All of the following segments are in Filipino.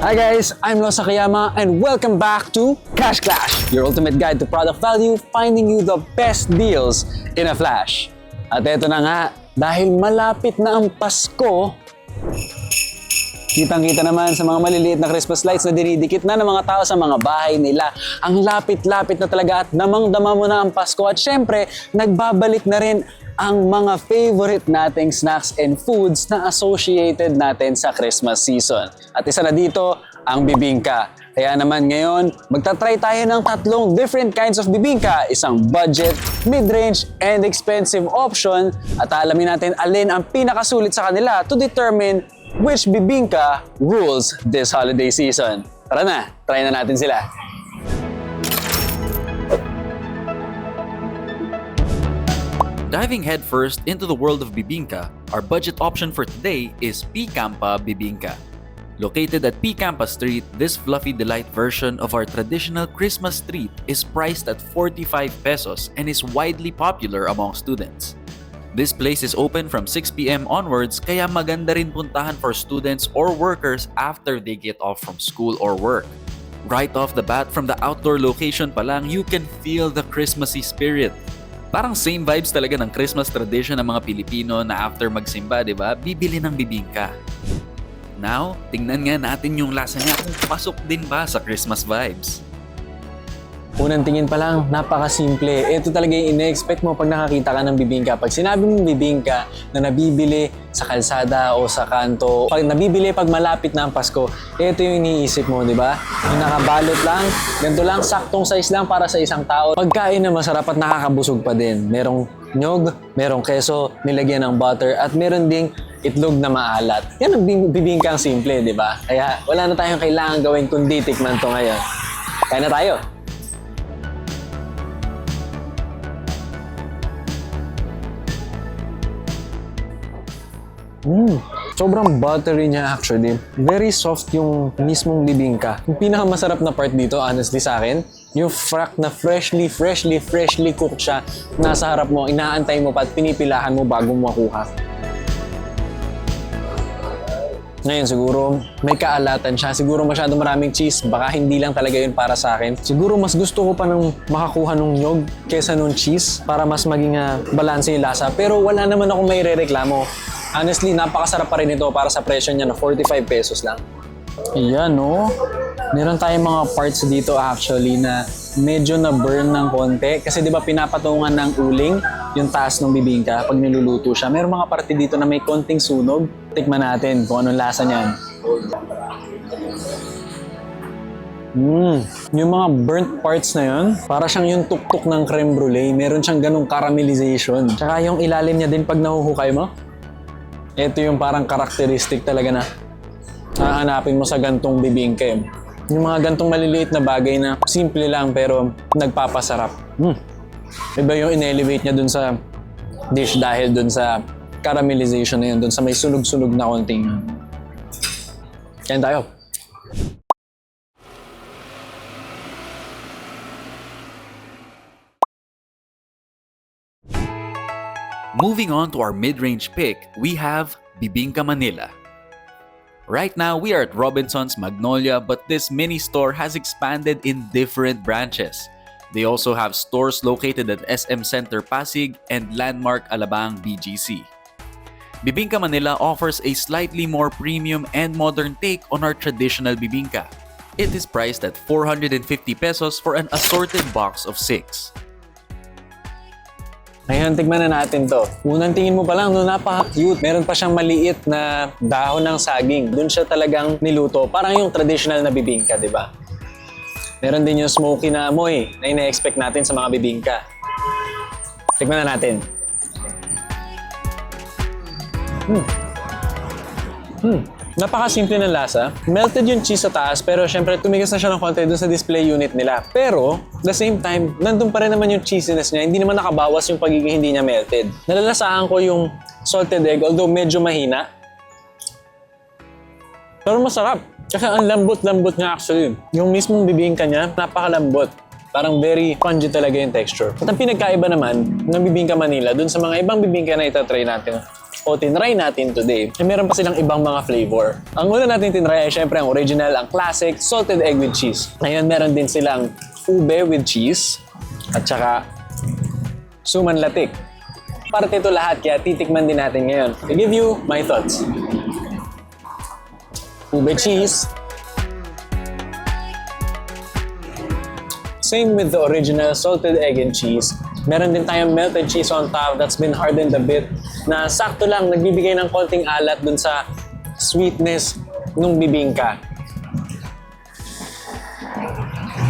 Hi guys, I'm Lo Sakayama and welcome back to Cash Clash, your ultimate guide to product value, finding you the best deals in a flash. At eto na nga, dahil malapit na ang Pasko, kitang-kita naman sa mga maliliit na Christmas lights na dinidikit na ng mga tao sa mga bahay nila. Ang lapit-lapit na talaga at damang-dama mo na ang Pasko. At syempre, nagbabalik na rin ang mga favorite nating snacks and foods na associated natin sa Christmas season. At isa na dito, ang bibingka. Kaya naman ngayon, magta-try tayo ng tatlong different kinds of bibingka. Isang budget, mid-range, and expensive option. At alamin natin alin ang pinakasulit sa kanila to determine which bibingka rules this holiday season. Tara na, try na natin sila. Diving headfirst into the world of bibingka, our budget option for today is P-Campa Bibingka. Located at P-Campa Street, this fluffy delight version of our traditional Christmas treat is priced at 45 pesos and is widely popular among students. This place is open from 6 p.m. onwards, kaya maganda rin puntahan for students or workers after they get off from school or work. Right off the bat, from the outdoor location pa lang, you can feel the Christmassy spirit. Parang same vibes talaga ng Christmas tradition ng mga Pilipino na after magsimba, di ba? Bibili ng bibingka. Now, tingnan nga natin yung lasa niya kung pasok din ba sa Christmas vibes. Unang tingin pa lang, napakasimple. Ito talaga yung ine-expect mo pag nakakita ka ng bibingka. Pag sinabi mong bibingka na nabibili sa kalsada o sa kanto, pag nabibili pag malapit na ang Pasko, ito yung iniisip mo, di ba? Yung nakabalot lang, ganito lang, saktong size lang para sa isang tao. Pagkain na masarap at nakakabusog pa din. Merong nyog, merong keso, nilagyan ng butter, at meron ding itlog na maalat. Yan ang bibingka ang simple, di ba? Kaya wala na tayong kailangan gawin kundi tikman to ngayon. Kaya na tayo! Sobrang buttery niya actually. Very soft yung mismong bibingka. Yung pinakamasarap na part dito, honestly sa akin, yung frack na freshly cooked siya. Nasa harap mo, inaantay mo pa at pinipilahan mo bago mo makuha. Ngayon siguro may kaalatan siya. Siguro masyado maraming cheese. Baka hindi lang talaga yun para sa akin. Siguro mas gusto ko pa nung makakuha nung nyog kesa nung cheese para mas maging balanse yung lasa. Pero wala naman akong may rereklamo. Honestly, napakasarap pa rin ito para sa presyo niya na 45 pesos lang. Ayan, no? Meron tayong mga parts dito actually na medyo na-burn ng konti. Kasi di ba pinapatungan ng uling yung taas ng bibingka pag niluluto siya. Meron mga parte dito na may konting sunog. Tikman natin kung anong lasa niyan. Yung mga burnt parts na yun, para siyang yung tuktok ng creme brulee. Meron siyang ganung caramelization. Tsaka yung ilalim niya din pag nahuhukay mo. Ito yung parang karakteristik talaga na hahanapin mo sa gantong bibingka. Yung mga gantong maliliit na bagay na simple lang pero nagpapasarap. Iba yung in-elevate niya dun sa dish dahil dun sa caramelization na yun, dun sa may sunog-sunog na konting. Kain tayo. Moving on to our mid-range pick, we have Bibingka Manila. Right now, we are at Robinson's Magnolia, but this mini store has expanded in different branches. They also have stores located at SM Center Pasig and Landmark Alabang BGC. Bibingka Manila offers a slightly more premium and modern take on our traditional bibingka. It is priced at 450 pesos for an assorted box of 6. Ngayon, tignan na natin to. Unang tingin mo pa lang, no, napaka-cute. Meron pa siyang maliit na dahon ng saging. Doon siya talagang niluto. Parang yung traditional na bibingka, di ba? Meron din yung smoky na amoy na ina-expect natin sa mga bibingka. Tignan na natin. Napaka-simple ng lasa. Melted yung cheese sa taas, pero syempre tumigas na siya ng konti dun sa display unit nila. Pero, the same time, nandun pa rin naman yung cheesiness niya. Hindi naman nakabawas yung pagiging hindi niya melted. Nalalasahan ko yung salted egg, although medyo mahina. Pero masarap. Kasi ang lambot-lambot niya actually. Yung mismong bibingka niya, napakalambot. Parang very spongy talaga yung texture. At ang pinagkaiba naman ng Bibingka Manila dun sa mga ibang bibingka na itatry natin o tinry natin today, meron pa silang ibang mga flavor. Ang una natin tinry ay syempre ang original, ang classic, salted egg with cheese. Ngayon meron din silang ube with cheese at saka suman latik. Parte ito lahat kaya titikman din natin ngayon. To give you my thoughts. Ube cheese. Same with the original salted egg and cheese. Meron din tayong melted cheese on top that's been hardened a bit na sakto lang nagbibigay ng konting alat dun sa sweetness nung bibingka.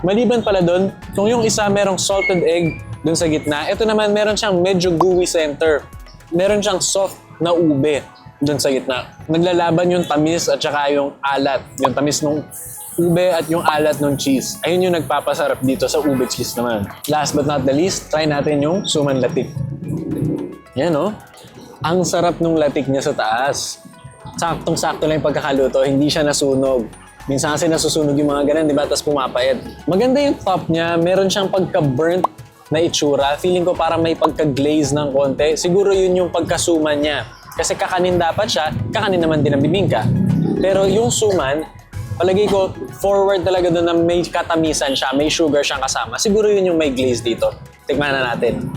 Maliban pala dun, kung yung isa merong salted egg dun sa gitna, ito naman meron siyang medyo gooey center. Meron siyang soft na ube dun sa gitna. Naglalaban yung tamis at saka yung alat. Yung tamis nung ube at yung alat ng cheese. Ayun yung nagpapasarap dito sa ube cheese naman. Last but not the least, try natin yung suman latik. Yan oh. Ang sarap nung latik niya sa taas. Saktong-sakto lang yung pagkakaluto, hindi siya nasunog. Minsan kasi nasusunog yung mga ganun, di ba? Tapos pumapayat. Maganda yung top niya, meron siyang pagka-burnt na itsura. Feeling ko parang may pagka-glaze ng konti. Siguro yun yung pagkasuman niya. Kasi kakanin dapat siya, kakanin naman din ang bibingka. Pero yung suman, palagay ko, forward talaga doon na may katamisan siya, may sugar siyang kasama. Siguro yun yung may glaze dito. Tikman na natin.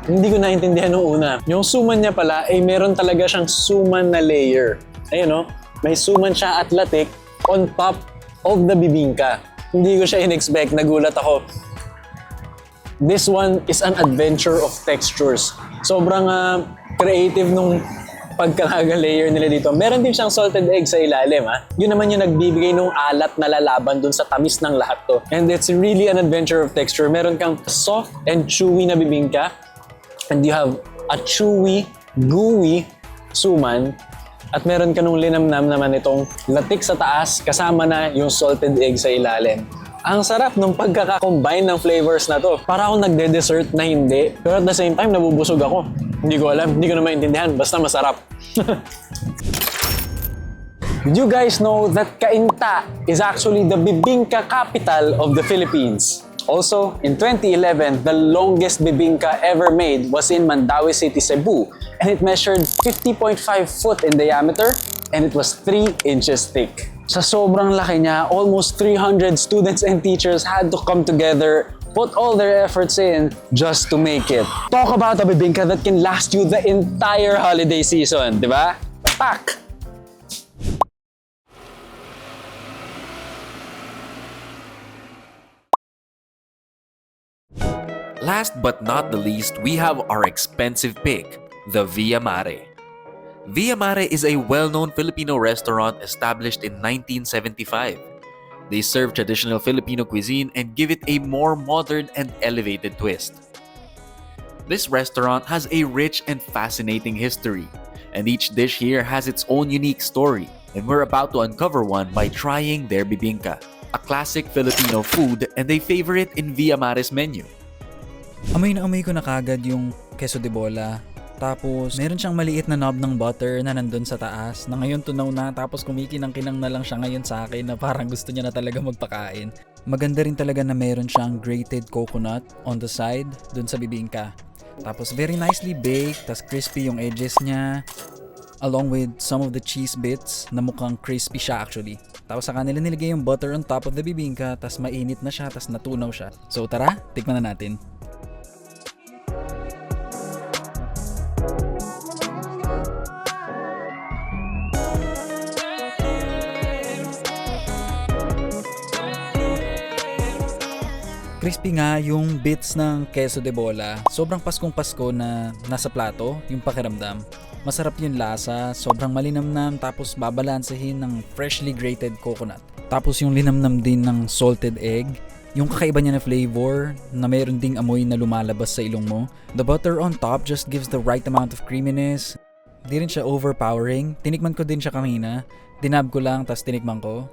Hindi ko naintindihan nung una. Yung suman niya pala, ay meron talaga siyang suman na layer. Ayun no? May suman siya at latik on top of the bibingka. Hindi ko siya in-expect. Nagulat ako. This one is an adventure of textures. Sobrang creative nung pagkakaga-layer nila dito. Meron din siyang salted egg sa ilalim. Yun naman yung nagbibigay ng alat na lalaban dun sa tamis ng lahat to. And it's really an adventure of texture. Meron kang soft and chewy na bibingka. And you have a chewy, gooey suman. At meron ka nung linamnam naman itong latik sa taas kasama na yung salted egg sa ilalim. Ang sarap nung pagkaka-combine ng flavors na to. Para akong nagde-dessert na hindi. Pero at the same time, nabubusog ako. Hindi ko alam, hindi ko na maintindihan. Basta masarap. Did you guys know that Cainta is actually the bibingka capital of the Philippines? Also, in 2011, the longest bibingka ever made was in Mandaue City, Cebu, and it measured 50.5 foot in diameter and it was 3 inches thick. Sa sobrang laki niya, almost 300 students and teachers had to come together, put all their efforts in just to make it. Talk about a bibingka that can last you the entire holiday season, di ba? Pak! Last but not the least, we have our expensive pick, the Via Mare. Via Mare is a well-known Filipino restaurant established in 1975. They serve traditional Filipino cuisine and give it a more modern and elevated twist. This restaurant has a rich and fascinating history, and each dish here has its own unique story, and we're about to uncover one by trying their bibingka, a classic Filipino food and a favorite in Via Mare's menu. Amoy na amoy ko na kagad yung queso de bola. Tapos, meron siyang maliit na knob ng butter na nandun sa taas na ngayon tunaw na tapos kumikinang-kinang na lang siya ngayon sa akin na parang gusto niya na talaga magpakain. Maganda rin talaga na meron siyang grated coconut on the side dun sa bibingka. Tapos, very nicely baked, tas crispy yung edges niya along with some of the cheese bits na mukhang crispy siya actually. Tapos saka nila nilagay yung butter on top of the bibingka tas mainit na siya tas natunaw siya. So tara, tikman na natin. Crispy nga yung bits ng queso de bola. Sobrang paskong Pasko na nasa plato, yung pakiramdam. Masarap yung lasa, sobrang malinamnam tapos babalansehin ng freshly grated coconut. Tapos yung linamnam din ng salted egg. Yung kakaiba niya na flavor na mayroon ding amoy na lumalabas sa ilong mo. The butter on top just gives the right amount of creaminess. Di rin siya overpowering. Tinikman ko din siya kanina. Dinab ko lang tas tinikman ko.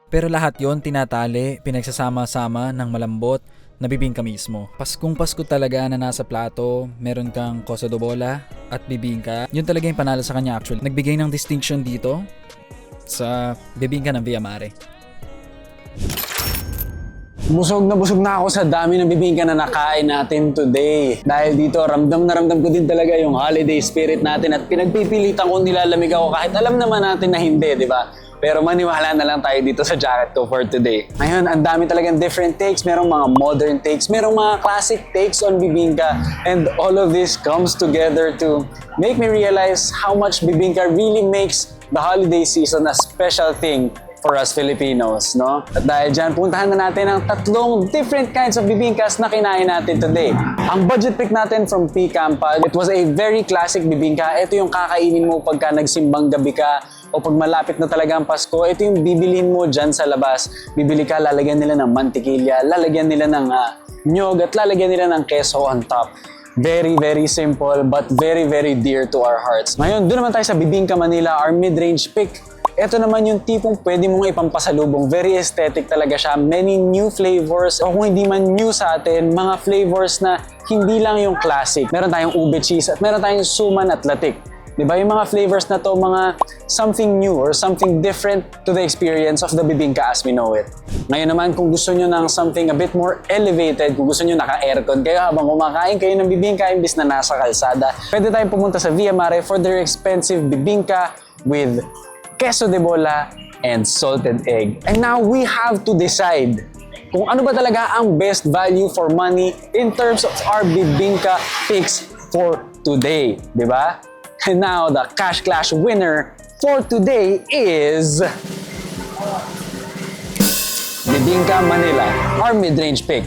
Pero lahat yon tinatali, pinagsasama-sama ng malambot na bibingka mismo. Paskong Pasko talaga na nasa plato, meron kang queso de bola at bibingka. Yun talaga yung panalo sa kanya actually. Nagbigay ng distinction dito sa bibingka ng Via Mare. Busog na ako sa dami ng bibingka na nakain natin today. Dahil dito, ramdam na ramdam ko din talaga yung holiday spirit natin at pinagpipilitan kong nilalamig ako kahit alam naman natin na hindi, di ba? Pero maniwala na lang tayo dito sa jacket ko for today. Ngayon, ang dami talagang different takes. Merong mga modern takes, merong mga classic takes on bibingka. And all of this comes together to make me realize how much bibingka really makes the holiday season a special thing for us Filipinos, no? At dahil dyan, puntahan na natin ang tatlong different kinds of bibingkas na kinain natin today. Ang budget pick natin from P. Campa, it was a very classic bibingka. Ito yung kakainin mo pagka nagsimbang gabi ka o pag malapit na talaga ang Pasko. Ito yung bibilin mo dyan sa labas. Bibili ka, lalagyan nila ng mantikilya, lalagyan nila ng nyog at lalagyan nila ng keso on top. Very, very simple but very, very dear to our hearts. Ngayon, doon naman tayo sa Bibingka Manila, our mid-range pick. Ito naman yung tipong pwede mong ipampasalubong. Very aesthetic talaga siya. Many new flavors. O kung hindi man new sa atin, mga flavors na hindi lang yung classic. Meron tayong ube cheese at meron tayong suman at latik. Diba? Yung mga flavors na to, mga something new or something different to the experience of the bibingka as we know it. Ngayon naman, kung gusto nyo ng something a bit more elevated, kung gusto nyo naka-aircon kayo habang kumakain kayo ng bibingka imbis na nasa kalsada, pwede tayong pumunta sa Via Mare for their expensive bibingka with queso de bola and salted egg. And now we have to decide kung ano ba talaga ang best value for money in terms of our bibingka picks for today, di ba? And now the Cash Clash winner for today is Bibingka Manila, our mid-range pick.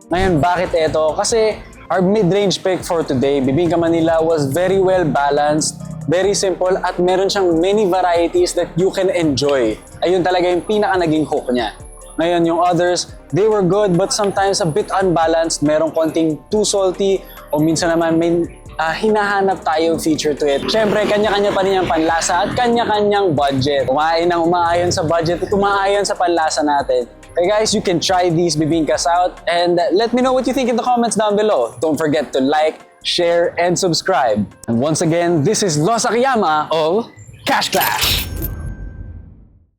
Ngayon, bakit ito? Kasi our mid-range pick for today, Bibingka Manila, was very well balanced, very simple, at meron siyang many varieties that you can enjoy. Ayun talaga yung pinaka naging hook niya. Ngayon, yung others, they were good but sometimes a bit unbalanced. Merong konting too salty o minsan naman may hinahanap tayong feature to it. Siyempre, kanya-kanya pa rin yung panlasa at kanya-kanyang budget. Kumain ng umaayon sa budget at umaayon sa panlasa natin. Hey guys, you can try these bibingkas out and let me know what you think in the comments down below. Don't forget to like, share, and subscribe. And once again, this is Los Akiyama of Cash Clash.